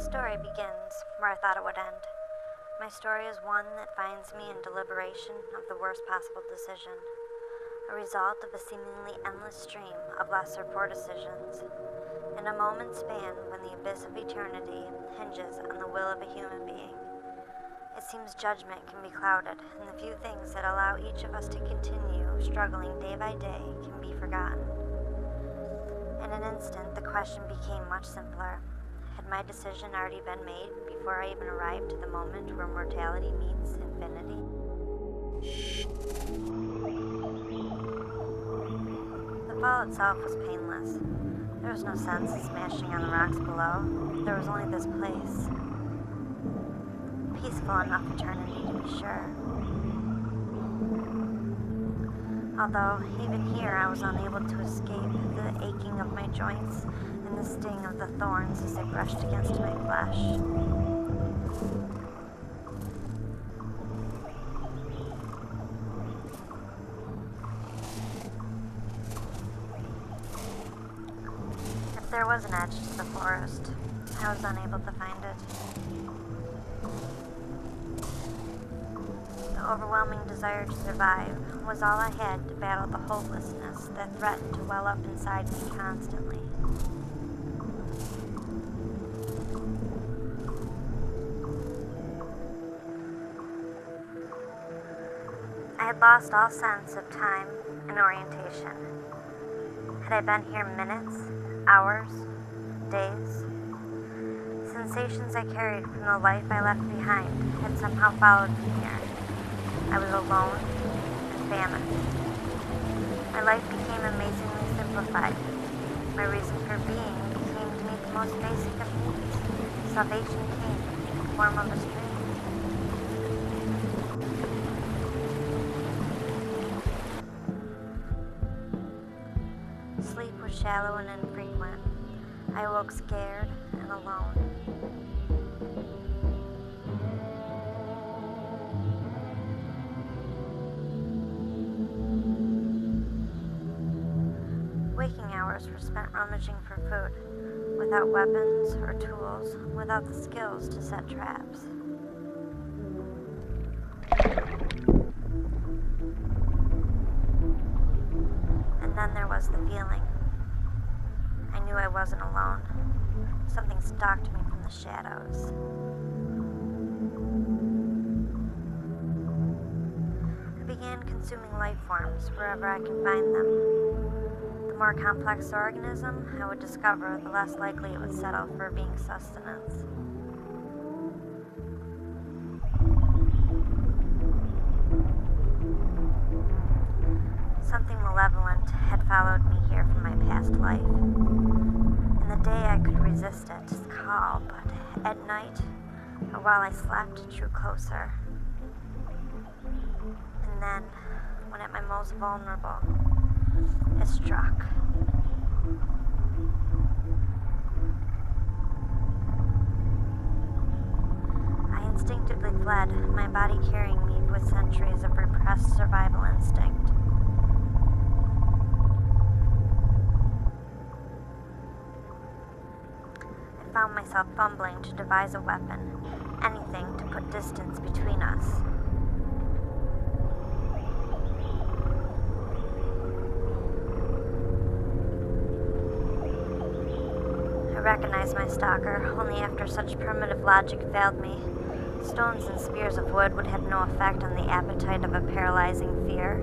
story begins where I thought it would end. My story is one that finds me in deliberation of the worst possible decision, a result of a seemingly endless stream of lesser poor decisions. In a moment's span when the abyss of eternity hinges on the will of a human being, it seems judgment can be clouded, and the few things that allow each of us to continue struggling day by day can be forgotten. In an instant, the question became much simpler. Had my decision already been made before I even arrived to the moment where mortality meets infinity? The fall itself was painless. There was no sense in smashing on the rocks below. There was only this place. Peaceful enough eternity to be sure. Although, even here I was unable to escape the aching of my joints and the sting of the thorns as they brushed against my flesh. If there was an edge to the forest, I was unable to find it. The overwhelming desire to survive was all I had to battle the hopelessness that threatened to well up inside me constantly. I had lost all sense of time and orientation. Had I been here minutes, hours, days? Sensations I carried from the life I left behind had somehow followed me here. I was alone and famished. My life became amazingly simplified. My reason for being became to meet the most basic of needs. Salvation came in the form of a stream. Sleep was shallow and infrequent. I awoke scared and alone. Waking hours were spent rummaging for food, without weapons or tools, without the skills to set traps. And then there was the feeling. I knew I wasn't alone. Something stalked me from the shadows. I began consuming life forms wherever I could find them. The more complex the organism I would discover, the less likely it would settle for being sustenance. Something malevolent had followed me here from my past life. In the day I could resist its call, but at night, or while I slept, it drew closer. And then, when at my most vulnerable, it struck. I instinctively fled, my body carrying me with centuries of repressed survival instinct. I found myself fumbling to devise a weapon, anything to put distance between us. I recognized my stalker only after such primitive logic failed me. Stones and spears of wood would have no effect on the appetite of a paralyzing fear.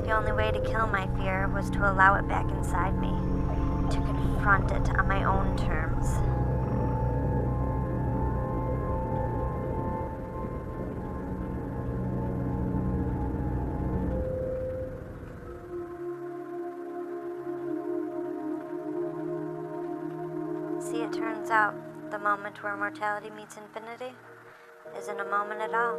The only way to kill my fear was to allow it back inside me, to confront it on my own terms. See, it turns out, the moment where mortality meets infinity isn't a moment at all.